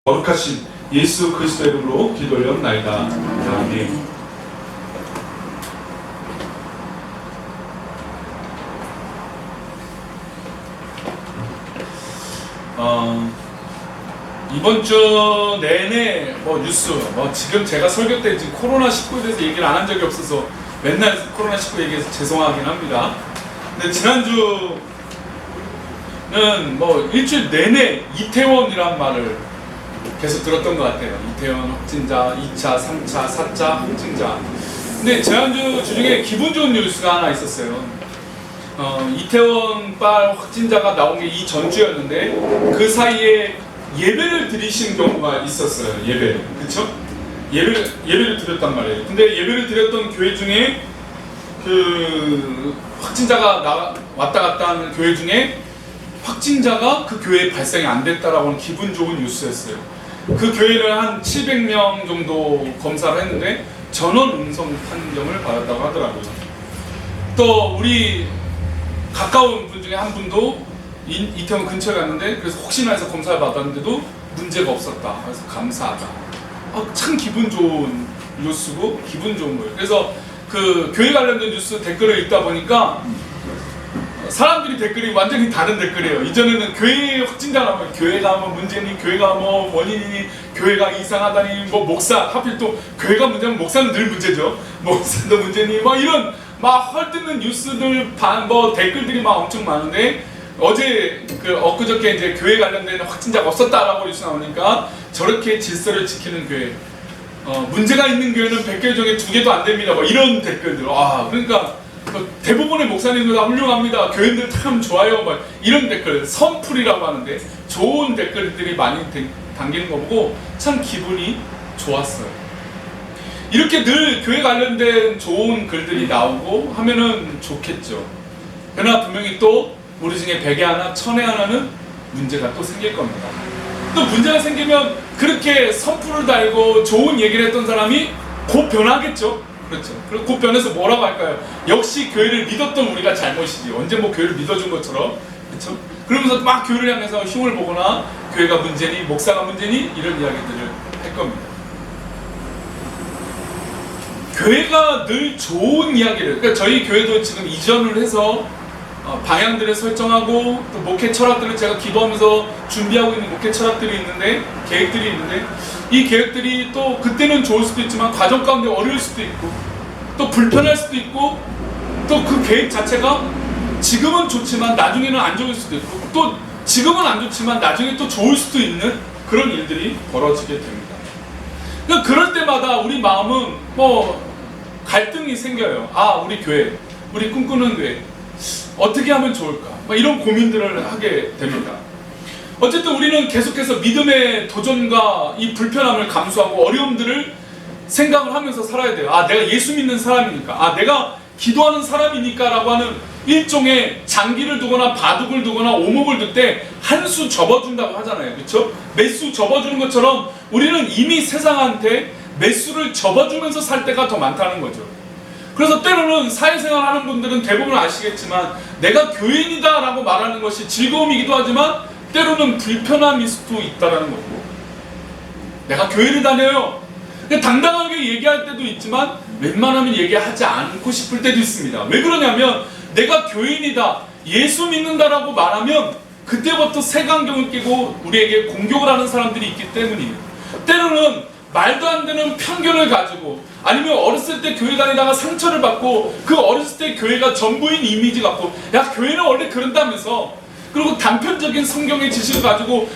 거룩하신 예수 그리스도의 이름으로 기도하옵나이다. 아멘. 이번 주 내내 뉴스, 지금 제가 설교 때 지금 코로나19에 대해서 얘기를 안 한 적이 없어서 맨날 코로나19 얘기해서 죄송하긴 합니다. 근데 지난주는 일주일 내내 이태원이란 말을 계속 들었던 것 같아요. 이태원 확진자, 2차, 3차, 4차 확진자. 근데 지난주 주중에 기분 좋은 뉴스가 하나 있었어요. 이태원발 확진자가 나온 게 이 전주였는데 그 사이에 예배를 드리신 경우가 있었어요. 예배, 그쵸? 예배를 드렸단 말이에요. 근데 예배를 드렸던 교회 중에 그 확진자가 왔다 갔다 하는 교회 중에 확진자가 그 교회에 발생이 안 됐다라고 하는 기분 좋은 뉴스였어요. 그 교회를 한 700명 정도 검사를 했는데 전원 음성 판정을 받았다고 하더라고요. 또 우리 가까운 분 중에 한 분도 이태원 근처에 갔는데 그래서 혹시나 해서 검사를 받았는데도 문제가 없었다. 그래서 감사하다. 참 기분 좋은 뉴스고 기분 좋은 거예요. 그래서 그 교회 관련된 뉴스 댓글을 읽다 보니까 사람들이 댓글이 완전히 다른 댓글이에요. 이전에는 교회 확진자 나오면 교회가 문제니, 교회가 원인이니, 교회가 이상하다니, 목사, 하필 또 교회가 문제면 목사는 늘 문제죠. 목사도 문제니, 이런 헐뜯는 뉴스들, 댓글들이 엄청 많은데 어제 엊그저께 이제 교회 관련된 확진자가 없었다라고 뉴스 나오니까 저렇게 질서를 지키는 교회, 문제가 있는 교회는 100개 중에 2개도 안 됩니다. 이런 댓글들. 그러니까 대부분의 목사님들 다 훌륭합니다. 교인들 참 좋아요. 이런 댓글, 선풀이라고 하는데 좋은 댓글들이 많이 담기는 거 보고 참 기분이 좋았어요. 이렇게 늘 교회 관련된 좋은 글들이 나오고 하면은 좋겠죠. 그러나 분명히 또 우리 중에 100에 하나, 1000에 하나는 문제가 또 생길 겁니다. 또 문제가 생기면 그렇게 선풀을 달고 좋은 얘기를 했던 사람이 곧 변하겠죠. 그렇죠. 그리고 곧 변해서 뭐라고 할까요? 역시 교회를 믿었던 우리가 잘못이지. 언제 교회를 믿어준 것처럼. 그렇죠? 그러면서 막 교회를 향해서 흉을 보거나 교회가 문제니, 목사가 문제니 이런 이야기들을 할 겁니다. 교회가 늘 좋은 이야기를, 그러니까 저희 교회도 지금 이전을 해서 방향들을 설정하고 또 목회 철학들을 제가 기도하면서 준비하고 있는 목회 철학들이 있는데, 계획들이 있는데 이 계획들이 또 그때는 좋을 수도 있지만 과정 가운데 어려울 수도 있고 또 불편할 수도 있고 또 그 계획 자체가 지금은 좋지만 나중에는 안 좋을 수도 있고 또 지금은 안 좋지만 나중에 또 좋을 수도 있는 그런 일들이 벌어지게 됩니다. 그러니까 그럴 때마다 우리 마음은 갈등이 생겨요. 우리 교회, 우리 꿈꾸는 교회 어떻게 하면 좋을까? 이런 고민들을 하게 됩니다. 어쨌든 우리는 계속해서 믿음의 도전과 이 불편함을 감수하고 어려움들을 생각을 하면서 살아야 돼요. 내가 예수 믿는 사람이니까, 내가 기도하는 사람이니까 라고 하는 일종의 장기를 두거나 바둑을 두거나 오목을 둘 때 한 수 접어준다고 하잖아요. 그렇죠? 몇 수 접어주는 것처럼 우리는 이미 세상한테 몇 수를 접어주면서 살 때가 더 많다는 거죠. 그래서 때로는 사회생활 하는 분들은 대부분 아시겠지만 내가 교인이다 라고 말하는 것이 즐거움이기도 하지만 때로는 불편함일 수도 있다는 거고, 내가 교회를 다녀요. 당당하게 얘기할 때도 있지만 웬만하면 얘기하지 않고 싶을 때도 있습니다. 왜 그러냐면 내가 교인이다, 예수 믿는다라고 말하면 그때부터 색안경을 끼고 우리에게 공격을 하는 사람들이 있기 때문이에요. 때로는 말도 안 되는 편견을 가지고 아니면 어렸을 때 교회 다니다가 상처를 받고 그 어렸을 때 교회가 전부인 이미지 갖고 교회는 원래 그런다면서, 그리고 단편적인 성경의 지식을 가지고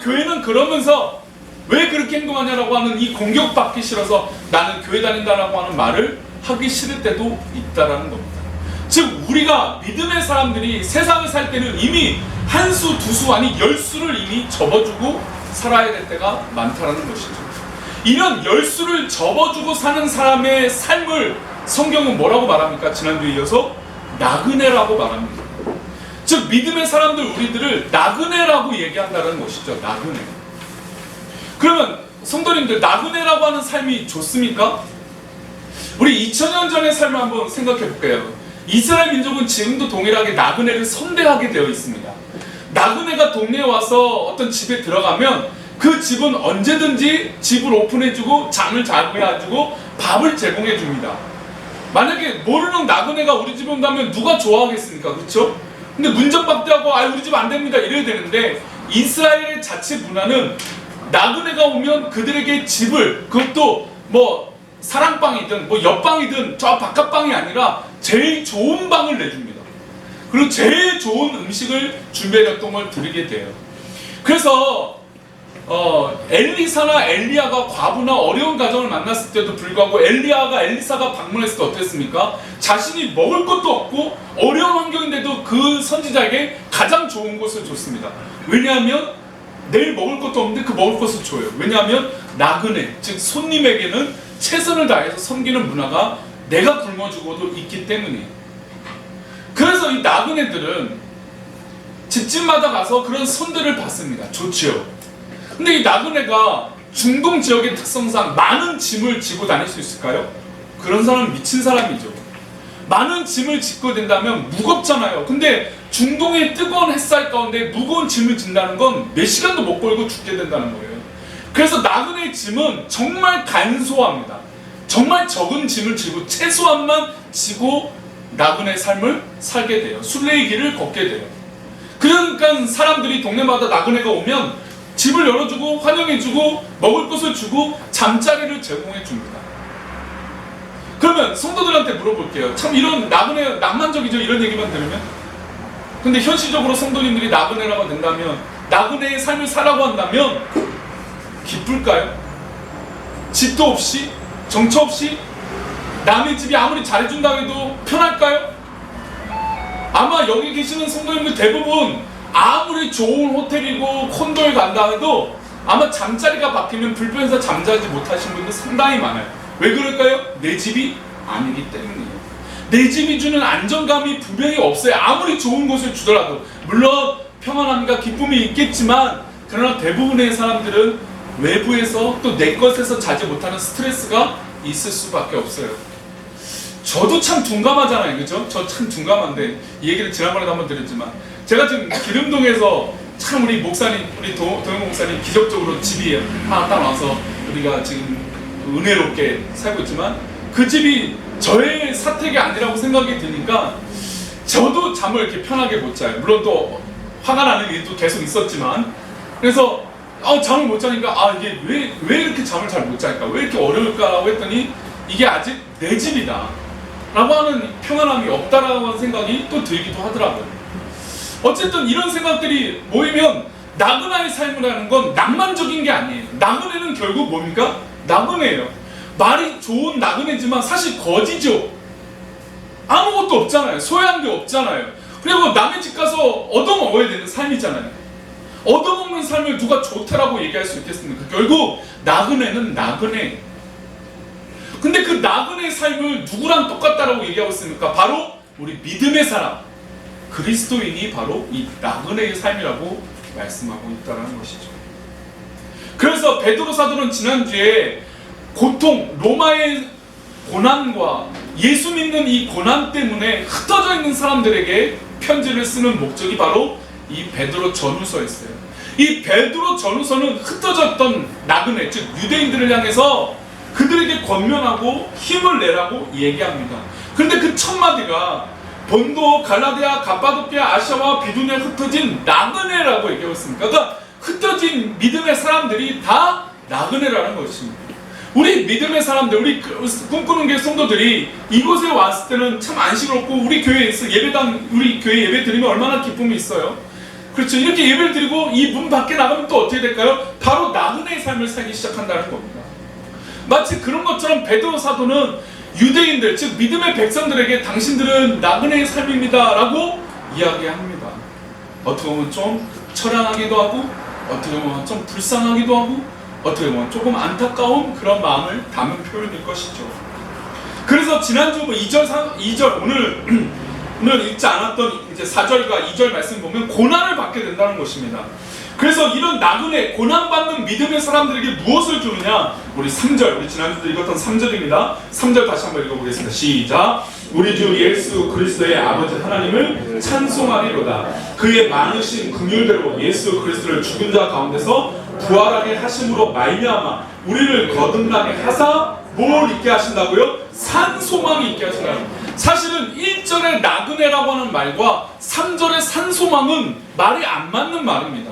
교회는 그러면서 왜 그렇게 행동하냐라고 하는 이 공격받기 싫어서 나는 교회 다닌다라고 하는 말을 하기 싫을 때도 있다라는 겁니다. 즉 우리가 믿음의 사람들이 세상을 살 때는 이미 한 수, 두 수 아니 10수를 이미 접어주고 살아야 될 때가 많다라는 것이죠. 이런 10수를 접어주고 사는 사람의 삶을 성경은 뭐라고 말합니까? 지난주에 이어서 나그네라고 말합니다. 즉 믿음의 사람들 우리들을 나그네라고 얘기한다는 것이죠. 나그네. 그러면 성도님들, 나그네라고 하는 삶이 좋습니까? 우리 2000년 전의 삶을 한번 생각해 볼게요. 이스라엘 민족은 지금도 동일하게 나그네를 선대하게 되어 있습니다. 나그네가 동네에 와서 어떤 집에 들어가면 그 집은 언제든지 집을 오픈해주고 잠을 자게 해주고 밥을 제공해줍니다. 만약에 모르는 나그네가 우리 집에 온다면 누가 좋아하겠습니까? 그렇죠? 근데 문전박대하고 우리 집 안 됩니다 이래야 되는데, 이스라엘의 자체 문화는 나그네가 오면 그들에게 집을, 그것도 뭐 사랑방이든 뭐 옆방이든 저 바깥방이 아니라 제일 좋은 방을 내줍니다. 그리고 제일 좋은 음식을 준비해줬던 걸 드리게 돼요. 그래서 엘리사나 엘리야가 과부나 어려운 가정을 만났을 때도 불구하고 엘리사가 방문했을 때 어땠습니까? 자신이 먹을 것도 없고 어려운 환경인데도 그 선지자에게 가장 좋은 것을 줬습니다. 왜냐하면 내일 먹을 것도 없는데 그 먹을 것을 줘요. 왜냐하면 나그네, 즉 손님에게는 최선을 다해서 섬기는 문화가 내가 굶어 죽어도 있기 때문이에요. 그래서 이 나그네들은 집집마다 가서 그런 손들을 받습니다. 좋지요. 근데 이 나그네가 중동 지역의 특성상 많은 짐을 지고 다닐 수 있을까요? 그런 사람은 미친 사람이죠. 많은 짐을 짓고 된다면 무겁잖아요. 근데 중동의 뜨거운 햇살 가운데 무거운 짐을 진다는 건 몇 시간도 못 걸고 죽게 된다는 거예요. 그래서 나그네의 짐은 정말 간소합니다. 정말 적은 짐을 지고 최소한만 지고 나그네의 삶을 살게 돼요. 순례의 길을 걷게 돼요. 그러니까 사람들이 동네마다 나그네가 오면 집을 열어주고 환영해주고 먹을 것을 주고 잠자리를 제공해줍니다. 그러면 성도들한테 물어볼게요. 참 이런 나그네 낭만적이죠, 이런 얘기만 들으면. 근데 현실적으로 성도님들이 나그네라고 된다면, 나그네의 삶을 살라고 한다면 기쁠까요? 집도 없이, 정처 없이, 남의 집이 아무리 잘해준다고 해도 편할까요? 아마 여기 계시는 성도님들 대부분 아무리 좋은 호텔이고 콘도에 간다 해도 아마 잠자리가 바뀌면 불편해서 잠자지 못하신 분들 상당히 많아요. 왜 그럴까요? 내 집이 아니기 때문이에요. 내 집이 주는 안정감이 분명히 없어요. 아무리 좋은 곳을 주더라도. 물론 평안함과 기쁨이 있겠지만, 그러나 대부분의 사람들은 외부에서 또 내 것에서 자지 못하는 스트레스가 있을 수밖에 없어요. 저도 참 둔감하잖아요, 그죠? 저 참 둔감한데, 이 얘기를 지난번에도 한번 드렸지만, 제가 지금 기름동에서 참 우리 목사님, 우리 동영 목사님 기적적으로 집이 하나 딱 와서 우리가 지금 은혜롭게 살고 있지만, 그 집이 저의 사택이 아니라고 생각이 드니까 저도 잠을 이렇게 편하게 못 자요. 물론 또 화가 나는 일도 계속 있었지만, 그래서 잠을 못 자니까 이게 왜 이렇게 잠을 잘 못 자니까, 왜 이렇게 어려울까라고 했더니 이게 아직 내 집이다 라고 하는 평안함이 없다라고 하는 생각이 또 들기도 하더라고요. 어쨌든 이런 생각들이 모이면 나그네의 삶이라는 건 낭만적인 게 아니에요. 나그네는 결국 뭡니까? 나그네예요. 말이 좋은 나그네지만 사실 거지죠. 아무것도 없잖아요. 소유한 게 없잖아요. 그리고 남의 집 가서 얻어먹어야 되는 삶이잖아요. 얻어먹는 삶을 누가 좋다라고 얘기할 수 있겠습니까? 결국 나그네는 나그네. 근데 그 나그네의 삶을 누구랑 똑같다라고 얘기하고 있습니까? 바로 우리 믿음의 사람, 그리스도인이 바로 이 나그네의 삶이라고 말씀하고 있다는 것이죠. 그래서 베드로 사도는 지난주에 고통, 로마의 고난과 예수 믿는 이 고난 때문에 흩어져 있는 사람들에게 편지를 쓰는 목적이 바로 이 베드로 전후서였어요. 이 베드로 전후서는 흩어졌던 나그네, 즉 유대인들을 향해서 그들에게 권면하고 힘을 내라고 얘기합니다. 그런데 그 첫 마디가 본도, 갈라디아, 갑바도키아, 아시아와 비두니아에 흩어진 나그네라고 얘기하고 있습니다. 그러니까 흩어진 믿음의 사람들이 다 나그네라는 것입니다. 우리 믿음의 사람들, 우리 꿈꾸는 게 성도들이 이곳에 왔을 때는 참 안식을 얻고 우리 교회에서 예배당, 우리 교회 예배 드리면 얼마나 기쁨이 있어요. 그렇죠. 이렇게 예배를 드리고 이 문 밖에 나가면 또 어떻게 될까요? 바로 나그네의 삶을 살기 시작한다는 겁니다. 마치 그런 것처럼 베드로 사도는 유대인들, 즉 믿음의 백성들에게 당신들은 나그네의 삶입니다 라고 이야기합니다. 어떻게 보면 좀 처량하기도 하고, 어떻게 보면 좀 불쌍하기도 하고, 어떻게 보면 조금 안타까운 그런 마음을 담은 표현일 것이죠. 그래서 지난주 2절 오늘 읽지 않았던 이제 4절과 2절 말씀 보면 고난을 받게 된다는 것입니다. 그래서 이런 나그네, 고난받는 믿음의 사람들에게 무엇을 주느냐? 우리 3절, 우리 지난주도 읽었던 3절입니다. 3절 다시 한번 읽어보겠습니다. 시작! 우리 주 예수 그리스도의 아버지 하나님을 찬송하리로다. 그의 많으신 긍휼대로 예수 그리스도를 죽은 자 가운데서 부활하게 하심으로 말미암아 우리를 거듭나게 하사 뭘 있게 하신다고요? 산 소망이 있게 하신다고요. 사실은 1절의 나그네라고 하는 말과 3절의 산 소망은 말이 안 맞는 말입니다.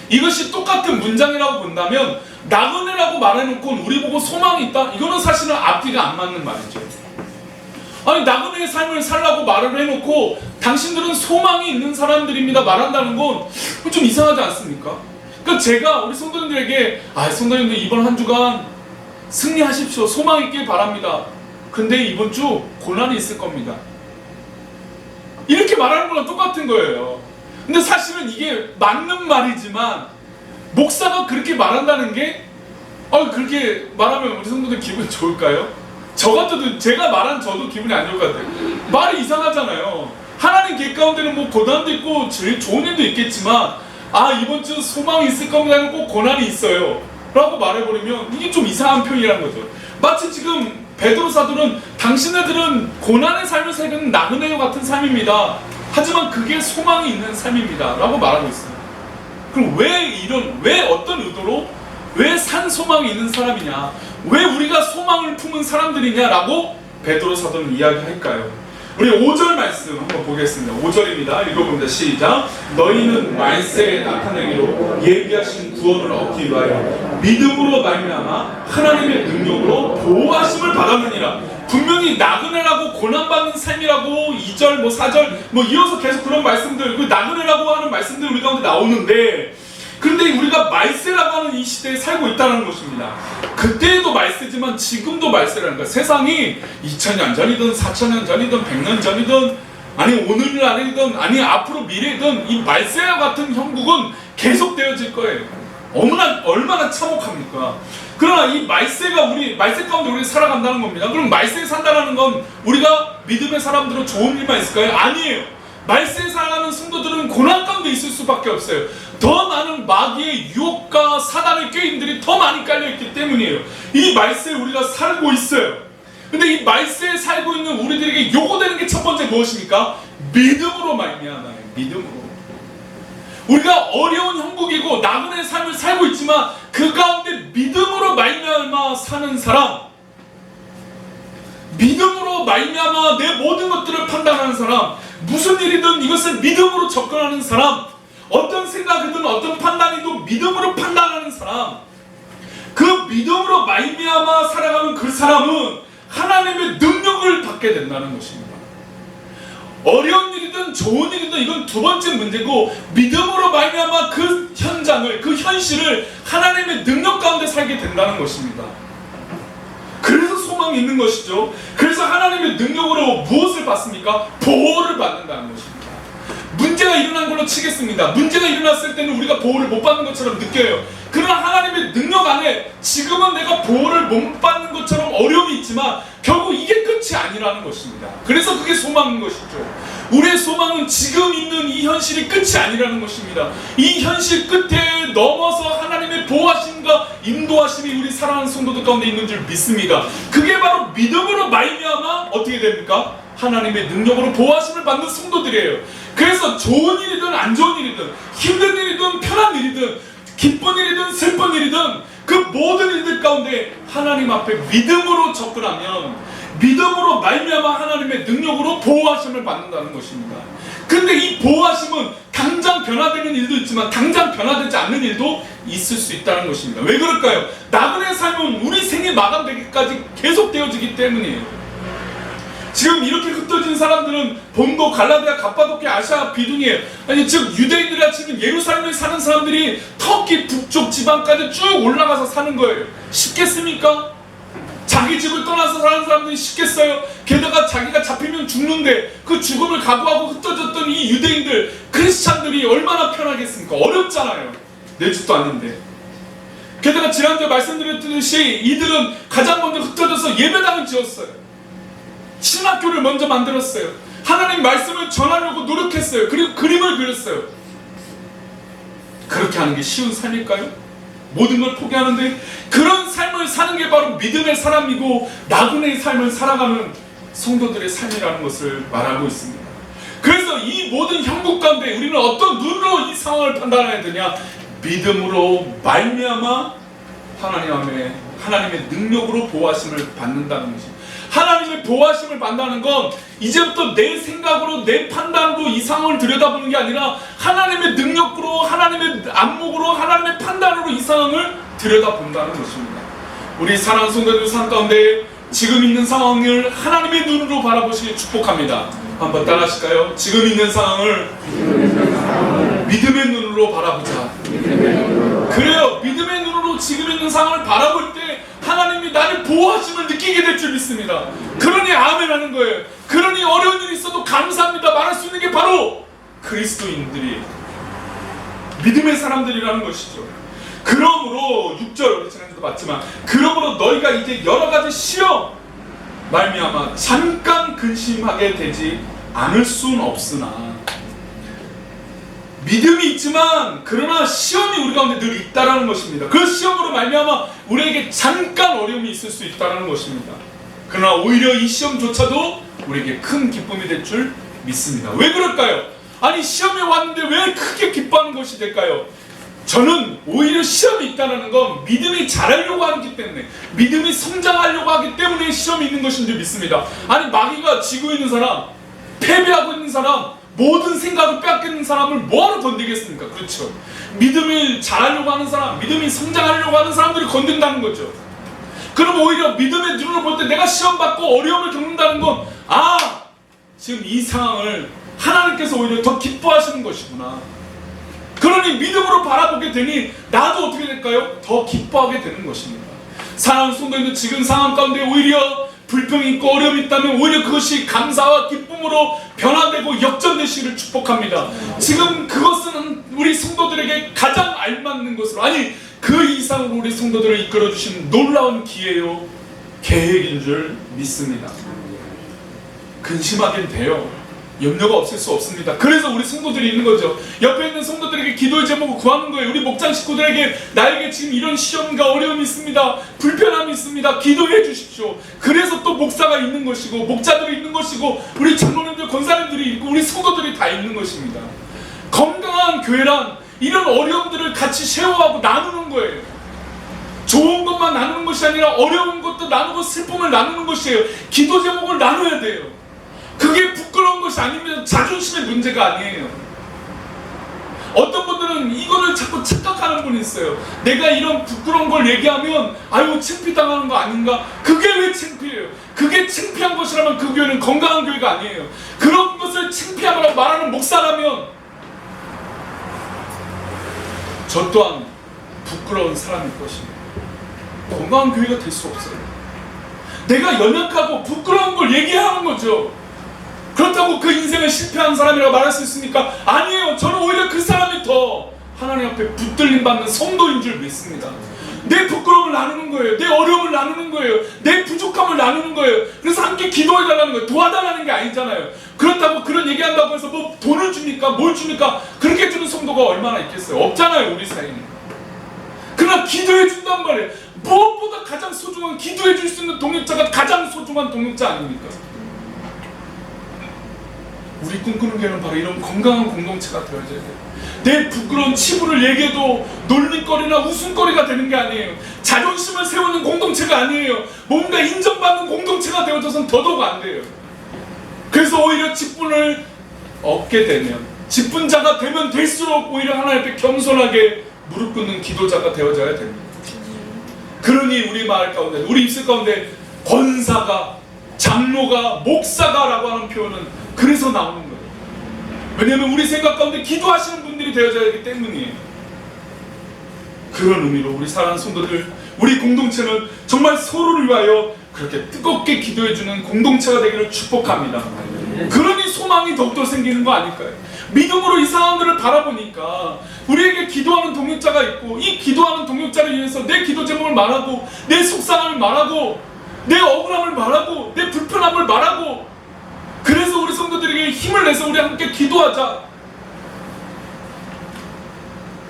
이것이 똑같은 문장이라고 본다면 나그네라고 말해놓고 우리 보고 소망이 있다? 이거는 사실은 앞뒤가 안 맞는 말이죠. 아니 나그네의 삶을 살라고 말을 해놓고 당신들은 소망이 있는 사람들입니다 말한다는 건 좀 이상하지 않습니까? 그러니까 제가 우리 성도님들에게 성도님들 이번 한 주간 승리하십시오. 소망 있길 바랍니다. 근데 이번 주 고난이 있을 겁니다. 이렇게 말하는 거랑 똑같은 거예요. 근데 사실은 이게 맞는 말이지만 목사가 그렇게 말한다는 게 그렇게 말하면 우리 성도들 기분 좋을까요? 저 같아도 제가 말한 저도 기분이 안 좋을 것 같아요. 말이 이상하잖아요. 하나님 계획 가운데는 뭐 고난도 있고 좋은 일도 있겠지만 이번 주 소망이 있을 겁니다 꼭 고난이 있어요 라고 말해버리면 이게 좀 이상한 표현이란 거죠. 마치 지금 베드로 사도는 당신네들은 고난의 삶을 살기는 나그네와 같은 삶입니다. 하지만 그게 소망이 있는 삶입니다 라고 말하고 있어요. 그럼 왜 어떤 의도로 왜 산 소망이 있는 사람이냐, 왜 우리가 소망을 품은 사람들이냐 라고 베드로 사도는 이야기할까요? 우리 5절 말씀 한번 보겠습니다. 5절입니다. 읽어봅니다. 시작. 너희는 말세에 나타내기로 예비하신 구원을 얻기 위하여 믿음으로 말미암아 하나님의 능력으로 보호하심을 받았느니라. 분명히 나그네라고 고난받는 삶이라고 2절 4절 이어서 계속 그런 말씀들, 그 나그네라고 하는 말씀들 우리 가운데 나오는데, 그런데 우리가 말세라고 하는 이 시대에 살고 있다는 것입니다. 그때도 말세지만 지금도 말세라는 거야. 세상이 2000년 전이든 4000년 전이든 100년 전이든 오늘날이든 앞으로 미래든 이 말세와 같은 형국은 계속되어질 거예요. 얼마나 참혹합니까? 그러나 이 말세 가운데 우리가 살아간다는 겁니다. 그럼 말세에 산다는 건 우리가 믿음의 사람들은 좋은 일만 있을까요? 아니에요. 말세에 살아가는 성도들은 고난 가운데 있을 수밖에 없어요. 더 많은 마귀의 유혹과 사단의 꾀임들이 더 많이 깔려있기 때문이에요. 이 말세에 우리가 살고 있어요. 근데 이 말세에 살고 있는 우리들에게 요구되는 게 첫 번째 무엇입니까? 믿음으로 말미암아요. 믿음으로. 우리가 어려운 형국이고 나그네의 삶을 살고 있지만 그 가운데 믿음으로 말미암아 사는 사람, 믿음으로 말미암아 내 모든 것들을 판단하는 사람, 무슨 일이든 이것을 믿음으로 접근하는 사람, 어떤 생각이든 어떤 판단이든 믿음으로 판단하는 사람, 그 믿음으로 말미암아 살아가는 그 사람은 하나님의 능력을 받게 된다는 것입니다. 어려운 일이든 좋은 일이든 이건 두 번째 문제고, 믿음으로 말미암아 그 현장을, 그 현실을 하나님의 능력 가운데 살게 된다는 것입니다. 그래서 소망이 있는 것이죠. 그래서 하나님의 능력으로 무엇을 받습니까? 보호를 받는다는 것입니다. 문제가 일어난 걸로 치겠습니다. 문제가 일어났을 때는 우리가 보호를 못 받는 것처럼 느껴요. 그러나 하나님의 능력 안에 지금은 내가 보호를 못 받는 것처럼 어려움이 있지만 결국 이게 끝이 아니라는 것입니다. 그래서 그게 소망인 것이죠. 우리의 소망은 지금 있는 이 현실이 끝이 아니라는 것입니다. 이 현실 끝에 넘어서 하나님의 보호하심과 인도하심이 우리 사랑하는 성도들 가운데 있는 줄 믿습니다. 그게 바로 믿음으로 말미암아 어떻게 됩니까? 하나님의 능력으로 보호하심을 받는 성도들이에요. 그래서 좋은 일이든 안 좋은 일이든 힘든 일이든 편한 일이든 기쁜 일이든 슬픈 일이든 그 모든 일들 가운데 하나님 앞에 믿음으로 접근하면 믿음으로 말미암아 하나님의 능력으로 보호하심을 받는다는 것입니다. 근데 이 보호하심은 당장 변화되는 일도 있지만 당장 변화되지 않는 일도 있을 수 있다는 것입니다. 왜 그럴까요? 나그네의 삶은 우리 생이 마감되기까지 계속되어지기 때문이에요. 지금 이렇게 흩어진 사람들은 본도, 갈라디아, 갑바도키아, 아시아 비둥이에요. 즉 유대인들이라 치면 예루살렘에 사는 사람들이 터키 북쪽 지방까지 쭉 올라가서 사는 거예요. 쉽겠습니까? 자기 집을 떠나서 사는 사람들이 쉽겠어요? 게다가 자기가 잡히면 죽는데 그 죽음을 각오하고 흩어졌던 이 유대인들, 크리스찬들이 얼마나 편하겠습니까? 어렵잖아요. 내 집도 아닌데. 게다가 지난주에 말씀드렸듯이 이들은 가장 먼저 흩어져서 예배당을 지었어요. 신학교를 먼저 만들었어요. 하나님 말씀을 전하려고 노력했어요. 그리고 그림을 그렸어요. 그렇게 하는 게 쉬운 삶일까요? 모든 걸 포기하는데 그런 삶을 사는 게 바로 믿음의 사람이고 나그네의 삶을 살아가는 성도들의 삶이라는 것을 말하고 있습니다. 그래서 이 모든 형국 가운데 우리는 어떤 눈으로 이 상황을 판단해야 되냐? 믿음으로 말미암아 하나님의 능력으로 보호하심을 받는다는 것입니다. 하나님의 보호하심을 받는다는 건 이제부터 내 생각으로 내 판단으로 이 상황을 들여다보는 게 아니라 하나님의 능력으로, 하나님의 안목으로, 하나님의 판단으로 이 상황을 들여다본다는 것입니다. 우리 사랑하는 성도들 삶 가운데 지금 있는 상황을 하나님의 눈으로 바라보시길 축복합니다. 한번 따라하실까요? 지금 있는 상황을 믿음의 눈으로 바라보자. 그래요. 믿음의 눈으로 지금 있는 상황을 바라볼 때 하나님이 나를 보호하심을 느끼게 될 줄 믿습니다. 그러니 아멘 하는 거예요. 그러니 어려운 일이 있어도 감사합니다 말할 수 있는 게 바로 그리스도인들이, 믿음의 사람들이라는 것이죠. 그러므로 6절, 우리 지난주도 봤지만, 그러므로 너희가 이제 여러 가지 시험 말미암아 잠깐 근심하게 되지 않을 수는 없으나, 믿음이 있지만 그러나 시험이 우리 가운데 늘 있다라는 것입니다. 그 시험으로 말미암아 우리에게 잠깐 어려움이 있을 수 있다라는 것입니다. 그러나 오히려 이 시험조차도 우리에게 큰 기쁨이 될 줄 믿습니다. 왜 그럴까요? 아니, 시험이 왔는데 왜 크게 기뻐하는 것이 될까요? 저는 오히려 시험이 있다는 건 믿음이 자라려고 하기 때문에, 믿음이 성장하려고 하기 때문에 시험이 있는 것인 줄 믿습니다. 아니, 마귀가 지고 있는 사람, 패배하고 있는 사람, 모든 생각을 빼앗기는 사람을 뭐하러 건드리겠습니까? 그렇죠. 믿음이 자라려고 하는 사람, 믿음이 성장하려고 하는 사람들을 건든다는 거죠. 그럼 오히려 믿음의 눈으로 볼 때 내가 시험받고 어려움을 겪는다는 건, 지금 이 상황을 하나님께서 오히려 더 기뻐하시는 것이구나. 그러니 믿음으로 바라보게 되니 나도 어떻게 될까요? 더 기뻐하게 되는 것입니다. 사랑하는 성도님들, 지금 상황 가운데 오히려 불평이 있고 어려움이 있다면 오히려 그것이 감사와 기쁨으로 변화되고 역전되시기를 축복합니다. 지금 그것은 우리 성도들에게 가장 알맞는 것으로, 아니 그 이상으로 우리 성도들을 이끌어주신 놀라운 기회요, 계획인 줄 믿습니다. 근심하긴 돼요. 염려가 없을 수 없습니다. 그래서 우리 성도들이 있는 거죠. 옆에 있는 성도들에게 기도의 제목을 구하는 거예요. 우리 목장 식구들에게 나에게 지금 이런 시험과 어려움이 있습니다, 불편함이 있습니다, 기도해 주십시오. 그래서 또 목사가 있는 것이고, 목자들이 있는 것이고, 우리 장로님들, 권사님들이 있고, 우리 성도들이 다 있는 것입니다. 건강한 교회란 이런 어려움들을 같이 쉐어하고 나누는 거예요. 좋은 것만 나누는 것이 아니라 어려운 것도 나누고 슬픔을 나누는 것이에요. 기도 제목을 나눠야 돼요. 그게 부끄러운 것이 아니면 자존심의 문제가 아니에요. 어떤 분들은 이거를 자꾸 착각하는 분이 있어요. 내가 이런 부끄러운 걸 얘기하면 아유 창피당하는 거 아닌가? 그게 왜 창피해요? 그게 창피한 것이라면 그 교회는 건강한 교회가 아니에요. 그런 것을 창피하다고 말하는 목사라면 저 또한 부끄러운 사람일 것입니다. 건강한 교회가 될 수 없어요. 내가 연약하고 부끄러운 걸 얘기하는 거죠. 그렇다고 그 인생을 실패한 사람이라고 말할 수 있습니까? 아니에요. 저는 오히려 그 사람이 더 하나님 앞에 붙들림 받는 성도인 줄 믿습니다. 내 부끄러움을 나누는 거예요. 내 어려움을 나누는 거예요. 내 부족함을 나누는 거예요. 그래서 함께 기도해달라는 거예요. 도와달라는 게 아니잖아요. 그렇다고 그런 얘기한다고 해서 뭐 돈을 줍니까? 뭘 줍니까? 그렇게 주는 성도가 얼마나 있겠어요? 없잖아요, 우리 사이는. 그러나 기도해 준단 말이에요. 무엇보다 가장 소중한, 기도해 줄 수 있는 동역자가 가장 소중한 동역자 아닙니까? 우리 꿈꾸는 교회는 바로 이런 건강한 공동체가 되어져야 돼요. 내 부끄러운 치부를 얘기해도 놀림거리나 웃음거리가 되는 게 아니에요. 자존심을 세우는 공동체가 아니에요. 뭔가 인정받는 공동체가 되어져서는 더더욱 안 돼요. 그래서 오히려 직분을 얻게 되면, 직분자가 되면 될수록 오히려 하나님 앞에 겸손하게 무릎 꿇는 기도자가 되어져야 됩니다. 그러니 우리 마을 가운데, 우리 입술 가운데 권사가, 장로가, 목사가 라고 하는 표현은 그래서 나오는 거예요. 왜냐하면 우리 생각 가운데 기도하시는 분들이 되어져야 하기 때문이에요. 그런 의미로 우리 사랑하는 성도들, 우리 공동체는 정말 서로를 위하여 그렇게 뜨겁게 기도해주는 공동체가 되기를 축복합니다. 그러니 소망이 더욱더 생기는 거 아닐까요? 믿음으로 이 상황들을 바라보니까 우리에게 기도하는 동역자가 있고, 이 기도하는 동역자를 위해서 내 기도 제목을 말하고, 내 속상함을 말하고, 내 억울함을 말하고, 내 불편함을 말하고, 그래서 우리 성도들에게 힘을 내서 우리 함께 기도하자.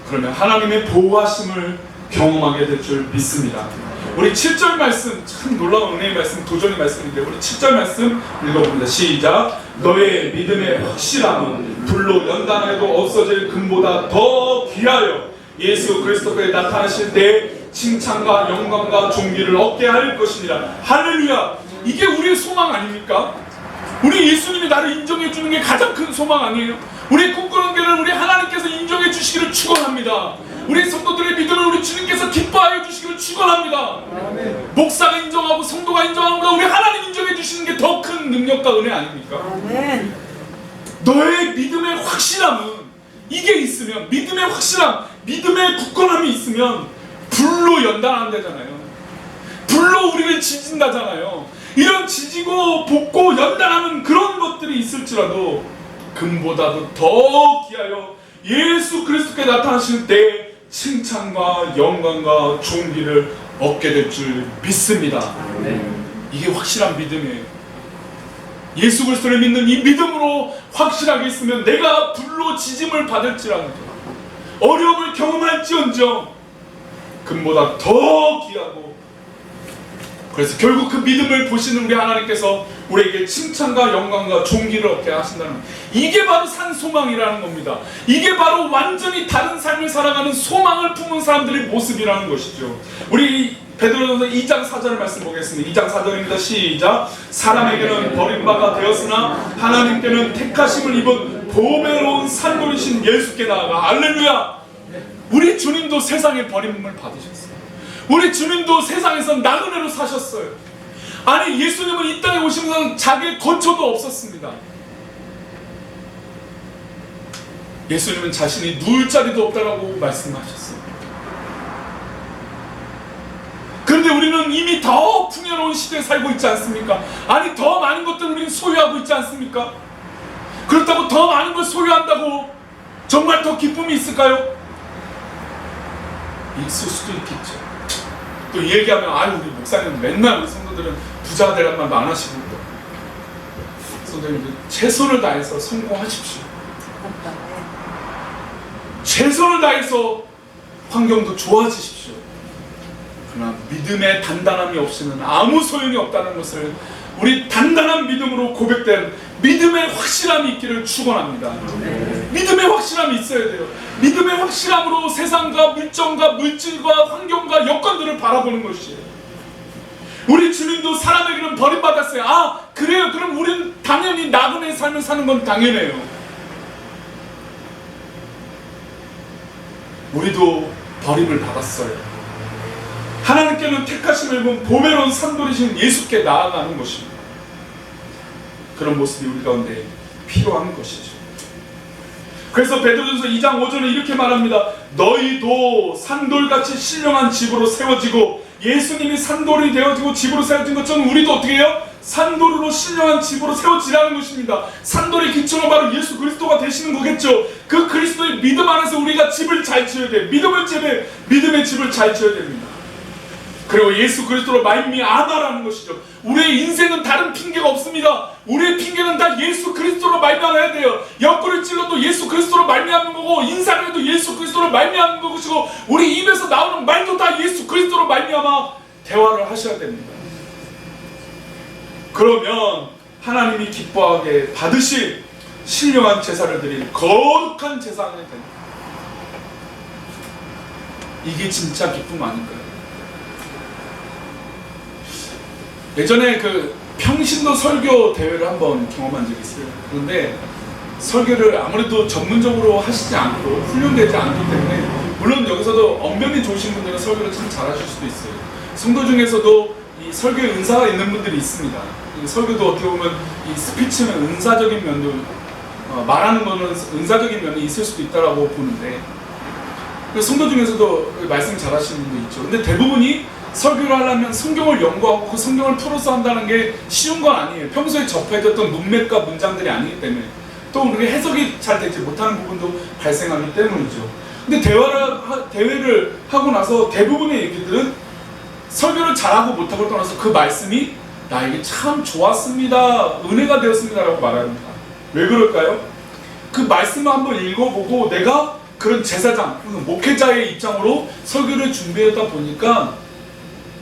그러면 하나님의 보호하심을 경험하게 될 줄 믿습니다. 우리 7절 말씀, 참 놀라운 은혜의 말씀, 도전의 말씀인데 우리 7절 말씀 읽어봅니다. 시작. 너의 믿음의 확실함은 불로 연단해도 없어질 금보다 더 귀하여 예수 그리스도께 나타나실 때 칭찬과 영광과 존귀를 얻게 할 것이니라. 할렐루야. 이게 우리의 소망 아닙니까? 우리 예수님이 나를 인정해 주는 게 가장 큰 소망 아니에요? 우리 꿈꾸는 길을 우리 하나님께서 인정해 주시기를 축원합니다. 우리 성도들의 믿음을 우리 주님께서 기뻐하여 주시기를 축원합니다. 목사가 인정하고 성도가 인정하는 것보다 우리 하나님 인정해 주시는 게 더 큰 능력과 은혜 아닙니까? 너의 믿음의 확실함은 이게 있으면, 믿음의 확실함, 믿음의 굳건함이 있으면 불로 연단한다잖아요. 불로 우리를 지진다잖아요. 이런 지지고 볶고 연단하는 그런 것들이 있을지라도 금보다도 더 귀하여 예수 그리스도께 나타나실 때 칭찬과 영광과 존귀를 얻게 될 줄 믿습니다. 이게 확실한 믿음이에요. 예수 그리스도를 믿는 이 믿음으로 확실하게 있으면 내가 불로 지짐을 받을지라도 어려움을 경험할지언정 금보다 더 귀하고, 그래서 결국 그 믿음을 보시는 우리 하나님께서 우리에게 칭찬과 영광과 존귀를 얻게 하신다는, 이게 바로 산 소망이라는 겁니다. 이게 바로 완전히 다른 삶을 살아가는 소망을 품은 사람들의 모습이라는 것이죠. 우리 베드로전서 2장 4절을 말씀 보겠습니다. 2장 4절입니다. 시작. 사람에게는 버림받아 되었으나 하나님께는 택하심을 입은 보배로운 산돌이신 예수께 나아가. 할렐루야. 우리 주님도 세상에 버림을 받으셨어요. 우리 주님도 세상에서 나그네로 사셨어요. 아니, 예수님은 이 땅에 오시면서 자기의 거처도 없었습니다. 예수님은 자신이 누울 자리도 없다라고 말씀하셨어요. 그런데 우리는 이미 더 풍요로운 시대에 살고 있지 않습니까? 아니, 더 많은 것들을 우리는 소유하고 있지 않습니까? 그렇다고 더 많은 걸 소유한다고 정말 더 기쁨이 있을까요? 있을 수도 있겠죠. 또 얘기하면, 아유, 우리 목사님 맨날 우리 성도들은 부자 되란 말 안 하시고, 성도님들 최선을 다해서 성공하십시오. 최선을 다해서 환경도 좋아지십시오. 그러나 믿음의 단단함이 없이는 아무 소용이 없다는 것을 우리 단단한 믿음으로 고백된 믿음의 확실함이 있기를 축원합니다. 믿음의 확실함이 있어야 돼요. 믿음의 확실함으로 세상과 물정과 물질과 환경과 여건들을 바라보는 것이에요. 우리 주님도 사람에게는 버림받았어요. 아, 그래요. 그럼 우리는 당연히 나그네의 삶을 사는 건 당연해요. 우리도 버림을 받았어요. 하나님께는 택하심을 입은 보배로운 산돌이신 예수께 나아가는 것입니다. 그런 모습이 우리 가운데 필요한 것이죠. 그래서 베드로전서 2장 5절에 이렇게 말합니다. 너희도 산돌같이 신령한 집으로 세워지고, 예수님이 산돌이 되어지고 집으로 세워진 것처럼 우리도 어떻게 해요? 산돌로 신령한 집으로 세워지라는 것입니다. 산돌의 기초는 바로 예수 그리스도가 되시는 거겠죠. 그 그리스도의 믿음 안에서 우리가 집을 잘 지어야 돼요. 믿음의 집을 잘 지어야 됩니다. 그리고 예수 그리스도로 말미암아라는 것이죠. 우리의 인생은 다른 핑계가 없습니다. 우리의 핑계는 다 예수 그리스도로 말미암아야 돼요. 옆구리를 찔러도 예수 그리스도로 말미암는 거고, 인사를 해도 예수 그리스도로 말미암는 것이고, 우리 입에서 나오는 말도 다 예수 그리스도로 말미암아 대화를 하셔야 됩니다. 그러면 하나님이 기뻐하게 받으실 신령한 제사를 드린 거룩한 제사가 됩니다. 이게 진짜 기쁨 아닐까요? 예전에 그 평신도 설교 대회를 한번 경험한 적이 있어요. 그런데 설교를 아무래도 전문적으로 하시지 않고 훈련되지 않기 때문에, 물론 여기서도 언변이 좋으신 분들은 설교를 참 잘하실 수도 있어요. 성도 중에서도 이 설교에 은사가 있는 분들이 있습니다. 이 설교도 어떻게 보면 이 스피치는 은사적인 면도, 말하는 거는 은사적인 면이 있을 수도 있다라고 보는데, 성도 중에서도 말씀 잘하시는 분도 있죠. 근데 대부분이 설교를 하려면 성경을 연구하고 그 성경을 풀어서 한다는 게 쉬운 건 아니에요. 평소에 접해졌던 문맥과 문장들이 아니기 때문에, 또 우리가 해석이 잘 되지 못하는 부분도 발생하기 때문이죠. 근데 대회를 하고 나서 대부분의 얘기들은 설교를 잘하고 못하고 떠나서 그 말씀이 나에게 참 좋았습니다, 은혜가 되었습니다 라고 말합니다. 왜 그럴까요? 그 말씀을 한번 읽어보고 내가 그런 제사장, 목회자의 입장으로 설교를 준비하다 보니까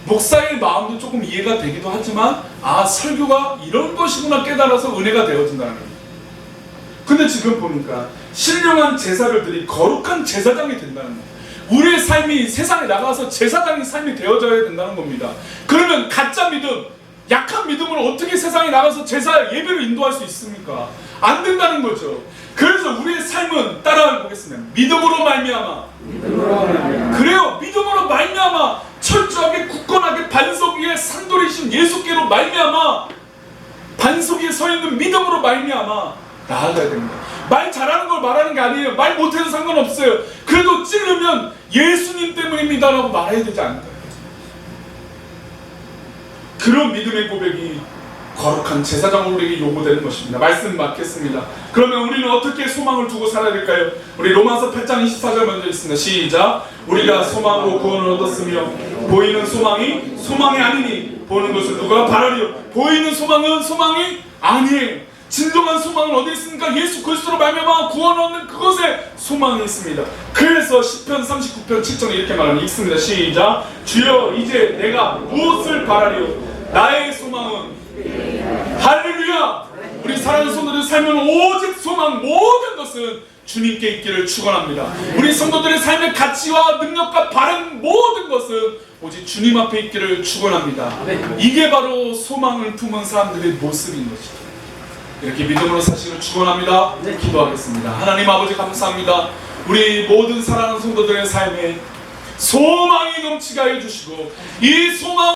목사의 마음도 조금 이해가 되기도 하지만, 아, 설교가 이런 것이구나 깨달아서 은혜가 되어진다는 겁니다. 근데 지금 보니까 신령한 제사를 드린 거룩한 제사장이 된다는 거예요. 우리의 삶이 세상에 나가서 제사장의 삶이 되어져야 된다는 겁니다. 그러면 가짜 믿음, 약한 믿음을 어떻게 세상에 나가서 제사 예배를 인도할 수 있습니까? 안 된다는 거죠. 그래서 우리의 삶은 따라해 보겠습니다. 믿음으로 말미암아. 그래요. 믿음으로 말미암아 철저하게 굳건하게 반석 위에 산돌이신 예수께로 말미암아 반석 위에 서 있는 믿음으로 말미암아 나아가야 됩니다. 말 잘하는 걸 말하는 게 아니에요. 말 못해도 상관없어요. 그래도 찌르면 예수님 때문입니다라고 말해야 되지 않을까요? 그런 믿음의 고백이 거룩한 제사장으로 우리에게 요구되는 것입니다. 말씀 맞겠습니다. 그러면 우리는 어떻게 소망을 두고 살아야 될까요? 우리 로마서 8장 24절 먼저 읽습니다. 시작. 우리가 소망으로 구원을 얻었으며 보이는 소망이 소망이 아니니 보는 것을 누가 바라리요. 보이는 소망은 소망이 아니에요. 진정한 소망은 어디 있습니까? 예수 그리스도로 말미암아 구원 얻는 그것에 소망이 있습니다. 그래서 시편 39편 7절에 이렇게 말합니다. 읽습니다. 시작. 주여 이제 내가 무엇을 바라리요. 나의 소망은 할렐루야. 우리 사랑하는 성도들의 삶은 오직 소망 모든 것은 주님께 있기를 축원합니다. 우리 성도들의 삶의 가치와 능력과 바른 모든 것은 오직 주님 앞에 있기를 축원합니다. 이게 바로 소망을 품은 사람들의 모습인 것입니다. 이렇게 믿음으로 사시기를 축원합니다. 기도하겠습니다. 하나님 아버지 감사합니다. 우리 모든 사랑하는 성도들의 삶에 소망이 넘치게 하여 주시고 이 소망